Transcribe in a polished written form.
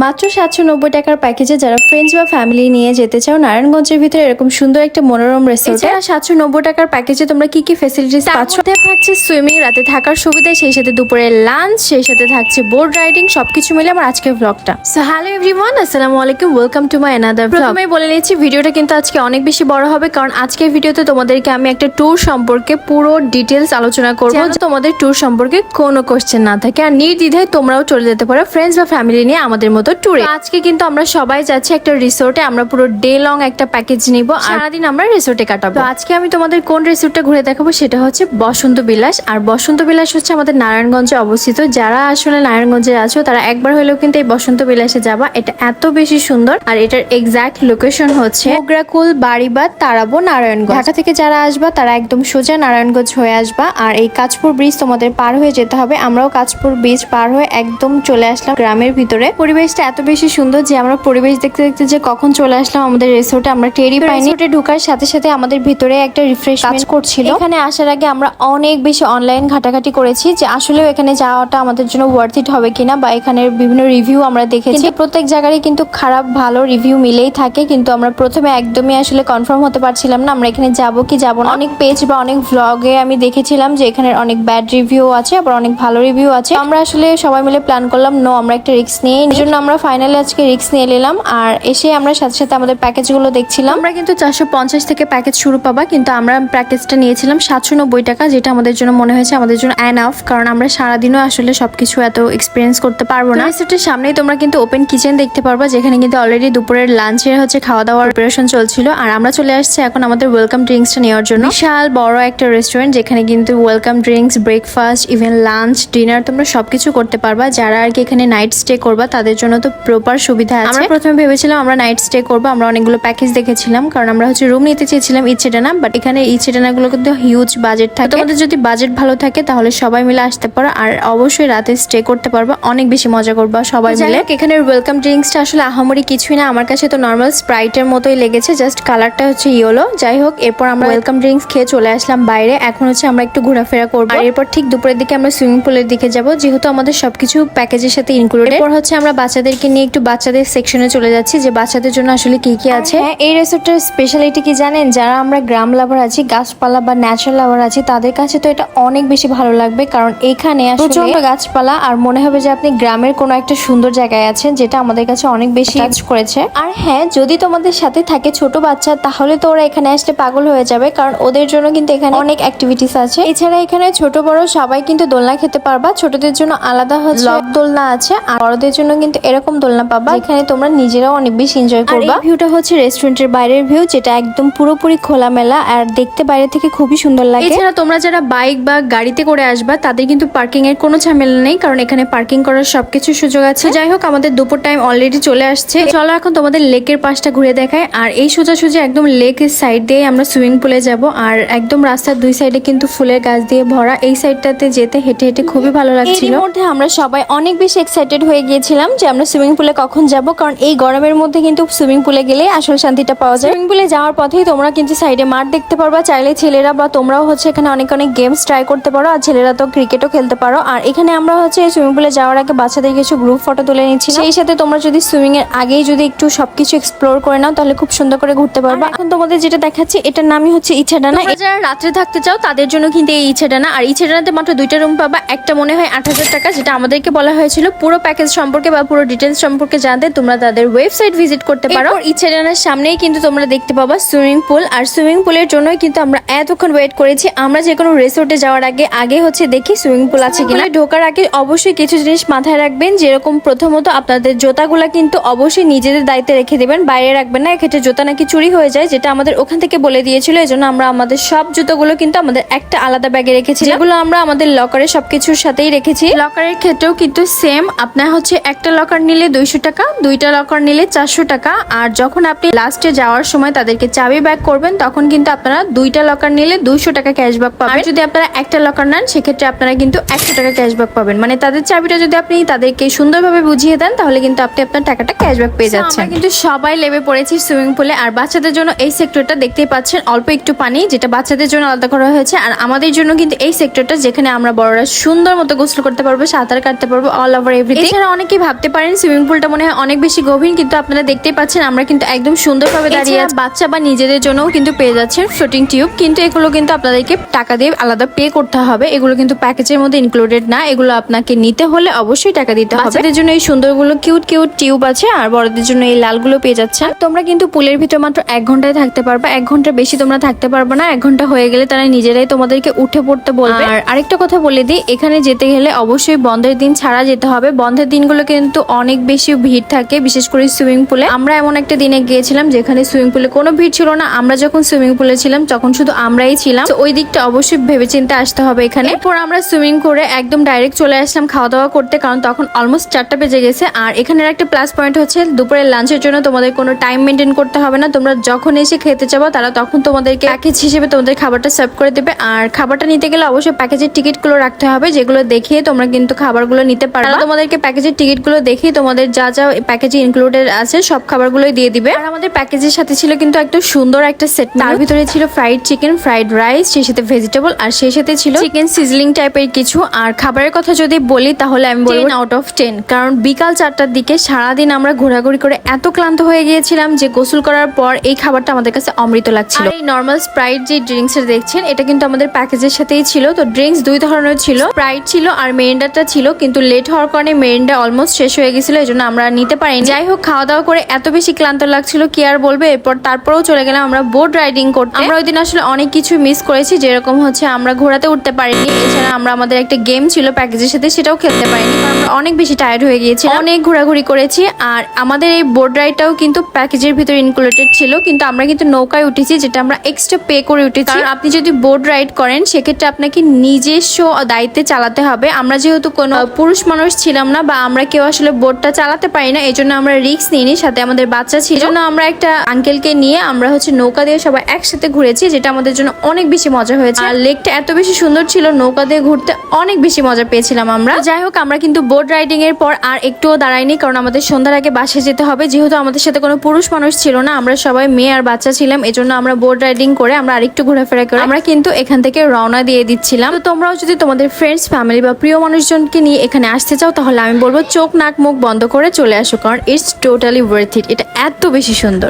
মাত্র 790 টাকার প্যাকেজে যারা ফ্রেন্ডস বা ফ্যামিলি নিয়ে যেতে চাও নারায়ণগঞ্জের ভিতরে এরকম সুন্দর একটা মনোরম রিসোর্টে 790 টাকার প্যাকেজে তোমরা কি কি ফ্যাসিলিটিস পাচ্ছ। থাকছে সুইমিং, রাতে থাকার সুবিধা, সেই সাথে দুপুরের লাঞ্চ, সেই সাথে থাকছে বোট রাইডিং, সবকিছু মিলে আমার আজকের ব্লগটা। সো হ্যালো এভরিওয়ান, আসসালামু আলাইকুম, welcome to my another blog. প্রথমেই বলে নিচ্ছি ভিডিওটা কিন্তু আজকে অনেক বেশি বড় হবে, কারণ আজকের ভিডিওতে তোমাদেরকে আমি একটা ট্যুর সম্পর্কে পুরো ডিটেলস আলোচনা করবো, তোমাদের ট্যুর সম্পর্কে কোনো কোশ্চেন না থাকে আর নির্দ্বিধায় তোমরাও চলে যেতে পারো ফ্রেন্ডস বা ফ্যামিলি নিয়ে আমাদের মতো ট্যুরে। আজকে কিন্তু আমরা সবাই যাচ্ছি একটা রিসোর্টে, আমরা পুরো ডে লং একটা প্যাকেজ নিব আর সারাদিন আমরা রিসোর্টে কাটাবো। তো আজকে আমি তোমাদের কোন রিসোর্টটা ঘুরে দেখাবো সেটা হচ্ছে বসন্ত বিলাস। আর বসন্ত বিলাস হচ্ছে আমাদের নারায়ণগঞ্জে অবস্থিত। যারা আসলে নারায়ণগঞ্জে আছো তারা একবার হলেও কিন্তু এই বসন্ত বিলাসে যাবা, এটা এত বেশি সুন্দর। আর এটার এক্সাক্ট লোকেশন হচ্ছে মোগরাকুল, বাড়িবাদ, তারাবো, নারায়ণগঞ্জ। ঢাকা থেকে যারা আসবা তারা একদম সোজা নারায়ণগঞ্জ হয়ে আসবা, আর এই কাঁচপুর ব্রিজ তোমাদের পার হয়ে যেতে হবে। আমরাও কাঁচপুর ব্রিজ পার হয়ে একদম চলে আসলাম গ্রামের ভিতরে। পরিবেশটা এত বেশি সুন্দর যে আমরা পরিবেশ দেখতে দেখতে যে কখন চলে আসলাম আমাদের রিসোর্টে আমরা টেরই পাইনি। রিসোর্টে ঢোকার সাথে সাথে আমাদের ভিতরে একটা রিফ্রেশমেন্ট করছিল। এখানে আসার আগে আমরা অনেক বেশি অনলাইন ঘাটাঘাটি করেছি যে আসলেও এখানে যাওয়াটা আমাদের জন্য ওয়ার্থ ইট হবে কিনা, বা এখানের বিভিন্ন রিভিউ আমরা দেখেছি। প্রত্যেক জায়গায় কিন্তু খারাপ ভালো রিভিউ মিলেই থাকে, কিন্তু আমরা প্রথমে একদমই আসলে কনফার্ম হতে পারছিলাম না আমরা এখানে যাবো কি যাবো না। অনেক পেজ বা অনেক ভ্লগে আমি দেখেছিলাম যে এখানে অনেক ব্যাড রিভিউ আছে, আবার অনেক ভালো রিভিউ আছে। আমরা আসলে সবাই মিলে প্ল্যান করলাম নো, আমরা একটা রিস্ক নিয়ে, এই জন্য আমরা ফাইনালি আজকে রিস্ক নিয়ে নিলাম। আর এসে আমরা সাথে সাথে আমাদের প্যাকেজ গুলো দেখছিলাম। আমরা কিন্তু 450 থেকে প্যাকেজ শুরু পাবা, কিন্তু আমরা প্যাকেজটা নিয়েছিলাম 790 টাকা, যেটা আমাদের জন্য মনে হয়েছে আমাদের জন্য এনাফ, কারণ আমরা সারাদিনও আসলে সবকিছু এত এক্সপিরিয়েন্স করতে পারবো না। রিসোর্টের সামনেই তোমরা কিন্তু ওপেন কিচেন দেখতে পারবা, যেখানে কিন্তু অলরেডি দুপুরের লাঞ্চের হচ্ছে খাওয়া দাওয়ার প্রিপারেশন চলছিল। আর আমরা চলে আসছি এখন আমাদের ওয়েলকাম ড্রিঙ্কসটা নেওয়ার জন্য। বিশাল বড় একটা রেস্টুরেন্ট, যেখানে কিন্তু welcome drinks, breakfast, even lunch, dinner তোমরা সবকিছু করতে পারবা। যারা আর কি এখানে নাইট স্টে করবা তাদের জন্য তো প্রপার সুবিধা আছে। আমরা প্রথমে ভেবেছিলাম আমরা নাইট স্টে করবো, আমরা অনেকগুলো প্যাকেজ দেখেছিলাম, কারণ আমরা হচ্ছে রুম নিতে চেয়েছিলাম ইচ্ছেটানা, বাট এখানে ইচ্ছেটানা গুলো কিন্তু হিউজ বাজেট থাকে। তোমাদের যদি বাজেট ভালো থাকে তাহলে সবাই মিলে আসতে পারো, আর অবশ্যই রাতে স্টে করতে পারবা, অনেক বেশি মজা করবা সবাই মিলে। এখানে ওয়েলকাম ড্রিঙ্কসটা আসলে আহামরি কিছুই না, আমার কাছে তো নর্মাল স্প্রাইটের মতোই লেগেছে, জাস্ট কালারটা হচ্ছে ইয়েলো। যাই হোক, এরপর আমরা ওয়েলকাম ড্রিঙ্কস খেয়ে চলে আসলাম বাইরে। এখন হচ্ছে আমরা একটু ঘোরাফেরা করবো, আর এরপর ঠিক দুপুরের দিকে আমরা সুইমিং পুলের দিকে যাব, যেহেতু আমাদের সবকিছু প্যাকেজের সাথে ইনক্লুডেড। এরপর হচ্ছে আমরা বাচ্চাদেরকে নিয়ে একটু বাচ্চাদের সেকশনে চলে যাচ্ছি, যে বাচ্চাদের জন্য আসলে কি কি আছে। এই রিসোর্টের স্পেশালিটি কি জানেন? যারা আমরা গ্রাম লাভার আছি, গাছপালা বা ন্যাচারাল লাভার আছি, তাদের কাছে তো এটা অনেক বেশি ভালো লাগবে, কারণ এখানে প্রচন্ড গাছপালা, আর মনে হবে যে আপনি গ্রামের কোনো একটা সুন্দর জায়গায় আছেন, যেটা আমাদের কাছে অনেক বেশি কাজ করেছে। আর হ্যাঁ, যদি তোমাদের সাথে থাকে ছোট বাচ্চা, তাহলে তো ওরা এখানে আসলে পাগল হয়ে যাবে, কারণ ওদের জন্য কিন্তু এখানে অনেক অ্যাক্টিভিটিস আছে। এছাড়া এখানে ছোট বড় সবাই কিন্তু দোলনা খেতে পারবা। ছোটদের জন্য আলাদা হচ্ছে লক দোলনা আছে, আর বড়দের জন্য কিন্তু এরকম দোলনা পাবা, এখানে তোমরা নিজেরাও অনেক বেশি এনজয় করবা। এই ভিউটা হচ্ছে রেস্টুরেন্টের বাইরের ভিউ, যেটা একদম পুরোপুরি খোলামেলা আর দেখতে বাইরে থেকে খুবই সুন্দর লাগে। এছাড়া তোমরা যারা বাইক বা গাড়িতে করে আসবা তাদের কিন্তু পার্কিং এর কোনো ঝামেলা নেই, কারণ এখানে পার্কিং করার সবকিছু সুযোগ আছে। যাই হোক, আমাদের দুপুর টাইম অলরেডি চলে আসছে, চলো এখন তোমাদের লেকের পাশটা ঘুরে দেখায়। আর এই সোজাসুজি একদম লেকের সাইড দিয়ে আমরা সুইমিং পুলে যাব, আর একদম রাস্তার দুই সাইডে কিন্তু ফুলের গাছ দিয়ে ভরা। এই সাইডটাতে যেতে হেঁটে হেঁটে খুবই ভালো লাগছিল। এর মধ্যে আমরা সবাই অনেক বেশি এক্সাইটেড হয়ে গিয়েছিলাম যে আমরা সুইমিং পুলে কখন যাব, কারণ এই গরমের মধ্যে কিন্তু সুইমিং পুলে গেলে আসল শান্তিটা পাওয়া যায়। সুইমিং পুলে যাওয়ার পথেই তোমরা কিন্তু সাইডে মাঠ দেখতে পারবা, চাইলে ছেলেরা বা তোমরাও হচ্ছে এখানে অনেক অনেক গেমস ট্রাই করতে পারো, আর ছেলেরা তো ক্রিকেটও খেলতে পারো। আর এখানে আমরা হচ্ছে সুইমিং পুলে যাওয়ার আগে বাচ্চাদের কিছু গ্রুপ ফটো তুলে নিচ্ছি, সেই সাথে তোমরা যদি সুইমিং এর আগেই যদি একটু সবকিছু এক্সপ্লোর করে নাও তাহলে খুব সুন্দর করে ঘুরতে পারবা। এখন তোমাদের যেটা দেখাচ্ছি এটার নামই হচ্ছে ইচ্ছাডানা। যারা রাত্রে থাকতে চাও তাদের জন্য কিন্তু এই ইচ্ছাডানা। আর ইচ্ছাডানাতে মাত্র 2টা রুম পাবা, একটা মনে হয় 8,000 টাকা, যেটা আমাদেরকে বলা হয়েছিল। পুরো প্যাকেজ সম্পর্কে বা পুরো ডিটেলস সম্পর্কে জানতে তোমরা তাদের ওয়েবসাইট ভিজিট করতে পারো। ইচ্ছাডানার সামনেই কিন্তু তোমরা দেখতে পাবা সুইমিং পুল, আর সুইমিং পুলের জন্যই কিন্তু আমরা এতক্ষণ ওয়েট করেছি। আমরা যে কোনো রিসোর্টে যাওয়ার আগে হচ্ছে দেখি সুইমিং পুল আছে কিনা। ঢোকার আগে অবশ্যই কিছু জিনিস মাথায় রাখবেন, যেরকম প্রথমত আপনাদের জুতাগুলা কিন্তু অবশ্যই নিজেদের দায়িত্বে রেখে দেবেন, বাইরে রাখবেন না। এক্ষেত্রে জুতা নাকি চুরি হয়ে যায়, যেটা আমাদের ওখান থেকে বলে দিয়েছিল। এজন্য আমরা আমাদের সব জুতোগুলো কিন্তু আমাদের একটা আলাদা ব্যাগে রেখেছি, যেগুলো আমরা আমাদের লকারে সবকিছুর সাথেই রেখেছি। লকারের ক্ষেত্রেও কিন্তু সেম, আপনার হচ্ছে একটা লকার নিলে 200 টাকা, 2টা লকার নিলে 400 টাকা। আর যখন আপনি লাস্টে যাওয়ার সময় তাদেরকে চাবি ব্যাক করবেন, তখন কিন্তু আপনারা 2টা লকার নিলে 200 টাকা ক্যাশব্যাক পাবেন। আর যদি আপনারা একটা লকার নেন সেক্ষেত্রে আপনারা কিন্তু 100 টাকা ক্যাশব্যাক পাবেন। মানে তাদের চাবিটা যদি আপনি তাদেরকে সুন্দরভাবে বুঝিয়ে দেন তাহলে কিন্তু আপনি আপনার টাকাটা ক্যাশব্যাক পেয়ে যাচ্ছেন। কিন্তু সবাই লেবে পড়েছি সুইমিং পুলে, আর বাচ্চাদের জন্য এই সেক্টরটা দেখতেই পাচ্ছেন অল্প একটু পানি, যেটা বাচ্চাদের জন্য আলাদা করা হয়েছে। আর আমাদের জন্য কিন্তু এই সেক্টরটা, যেখানে আমরা বড়রা সুন্দর মতো গোসল করতে পারবো, সাঁতার কাটতে পারবো, অল ওভার এভরিথিং। এছাড়া অনেকেই ভাবতে পারেন পারেন সুইমিং পুলটা মনে হয় অনেক বেশি গভীর, কিন্তু আপনারা দেখতেই পাচ্ছেন আমরা কিন্তু একদম সুন্দরভাবে দাঁড়িয়ে আছি। বাচ্চা বা নিজেদের জন্যও কিন্তু পেয়ে যাচ্ছেন ফ্লোটিং টিউব, কিন্তু এগুলো কিন্তু আপনাদেরকে টাকা দিয়ে আলাদা পে করতে হবে। এগুলো কিন্তু প্যাকেজের মধ্যে ইনক্লুডেড না, এগুলো আপনাকে নিতে হলে অবশ্যই টাকা দিতে হবে। বাচ্চাদের জন্য এই সুন্দরগুলো কিউট কিউট টিউব আছে, আর বড়দের জন্য এই লালগুলো পেয়ে যাচ্ছেন। তোমরা কিন্তু পুলের ভিতর মাত্র 1 ঘন্টায় থাকতে পারবে, 1 ঘন্টার বেশি তোমরা থাকতে পারবে না। 1 ঘন্টা হয়ে গেলে তারা নিজেরাই তোমাদেরকে উঠে পড়তে বলবে। আর আরেকটা কথা বলে দিই, এখানে যেতে গেলে অবশ্যই বন্ধের দিন ছাড়া যেতে হবে। বন্ধের দিনগুলো কিন্তু অনেক বেশি ভিড় থাকে, বিশেষ করে সুইমিং পুলে। আমরা এমন একটা দিনে গিয়েছিলাম যেখানে সুইমিং পুলে কোনো ভিড় ছিল না। আমরা যখন সুইমিং পুলে ছিলাম তখন শুধু আমরাই ছিলাম, তো ওই দিকটা অবশ্যই ভেবেচিন্তে আসতে হবে এখানে। এরপর আমরা সুইমিং করে একদম ডাইরেক্ট চলে আসলাম খাওয়া দাওয়া করতে, কারণ তখন অলমোস্ট 4টা বেজে গেছে। আর এখানের একটা প্লাস পয়েন্ট হচ্ছে দুপুরের লাঞ্চের জন্য তোমাদের কোনো টাইম মেনটেন করতে হবে না। তোমরা যখন এসে খেতে চাও তারা তখন তোমাদেরকে প্যাকেজ হিসেবে তোমাদের খাবারটা সার্ভ করে দেবে। আর খাবারটা নিতে গেলে অবশ্যই প্যাকেজের টিকিটগুলো রাখতে হবে, যেগুলো দেখিয়ে তোমরা কিন্তু খাবারগুলো নিতে পারবে। তোমাদেরকে প্যাকেজের টিকিটগুলো দেখিয়ে তোমাদের যা যা প্যাকেজে ইনক্লুডেড আছে সব খাবারগুলোই দিয়ে দিবে। আর আমাদের প্যাকেজের সাথে ছিল কিন্তু একটা সুন্দর একটা সেট, তার ভিতরে ছিল ফ্রাইড চিকেন, ফ্রাইড রাইস, সেই সাথে ভেজিটেবল, আর সেই সাথে ছিল চিকেন সিজলিং টাইপের কিছু। আর খাবারের কথা যদি বলি তাহলে আমি বলবো 10 আউট অফ 10, কারণ বিকাল 4টার দিকে সারাদিন আমরা ঘোরাঘুরি করে এত ক্লান্ত হয়ে গিয়েছিলাম যে গোসল করার পর এই খাবারটা আমাদের কাছে অমৃত লাগছিল। এই নর্মাল স্প্রাইট যে ড্রিঙ্কস এর দেখছেন এটা কিন্তু আমাদের প্যাকেজের সাথেই ছিল। তো ড্রিঙ্কস 2 ধরনের ছিল, স্প্রাইট ছিল আর মেরিন্ডাটা ছিল, কিন্তু লেট হওয়ার কারণে মেরিন্ডা অলমোস্ট শেষ হয়ে গেছিল, এজন্য আমরা নিতে পারিনি। যাই হোক, খাওয়া দাওয়া করে এত বেশি ক্লান্ত লাগছিল কি আর বলবো। এরপর তারপরেও চলে গেলাম আমরা বোট রাইডিং করতে। আমরা ওই দিন আসলে অনেক কিছু মিস করেছি, যেরকম হচ্ছে আমরা ঘোরাতে উঠতে পারিনি, এছাড়া আমরা আমাদের একটা গেম ছিল প্যাকেজের সাথে সেটাও খেলতে পারিনি, কারণ আমরা অনেক বেশি টায়ার্ড হয়ে গিয়েছি, অনেক ঘোরাঘুরি করেছি। আর আমাদের এই বোট রাইডটাও কিন্তু প্যাকেজের ভিতরে ইনক্লুডেড ছিল, কিন্তু আমরা কিন্তু নৌকায় উঠেছি, যেটা আমরা এক্সট্রা পে করে উঠেছি। কারণ আপনি যদি বোট রাইড করেন সেক্ষেত্রে আপনাকে নিজস্ব দায়িত্বে চালাতে হবে। আমরা যেহেতু কোনো পুরুষ মানুষ ছিলাম না বা আমরা কেউ আসলে বোটটা চালাতে পারি না, এই জন্য আমরা রিস্ক নিইনি, সাথে আমাদের বাচ্চা ছিল, এই জন্য আমরা একটা আঙ্কেলকে নিয়ে আমরা হচ্ছে নৌকা দিয়ে সবাই একসাথে ঘুরেছি, যেটা আমাদের জন্য অনেক বেশি মজা হয়েছে। আর লেকটা এত বেশি সুন্দর ছিল, নৌকা দিয়ে ঘুরতে অনেক বেশি মজা পেয়েছিলাম আমরা। যাই হোক, আমরা কিন্তু বোট রাইডিং এর পর আর একটুও দাঁড়াইনি, কারণ আমাদের সন্ধ্যার আগে বাসায় যেতে হবে। যেহেতু আমাদের সাথে কোনো পুরুষ মানুষ ছিল না, আমরা সবাই মেয়ে আর বাচ্চা ছিলাম, এজন্য আমরা বোট রাইডিং করে আমরা আরেকটু ঘোরাফেরা করে আমরা কিন্তু এখান থেকে রওনা দিয়ে দিচ্ছিলাম। তো তোমরাও যদি তোমাদের ফ্রেন্ডস, ফ্যামিলি বা প্রিয় মানুষজনকে নিয়ে এখানে আসতে চাও তাহলে আমি বলবো চোখ নাক মুখ বন্ধ করে চলে আসো, কারণ ইটস টোটালি ওয়ার্থ ইট। এটা এত বেশি সুন্দর।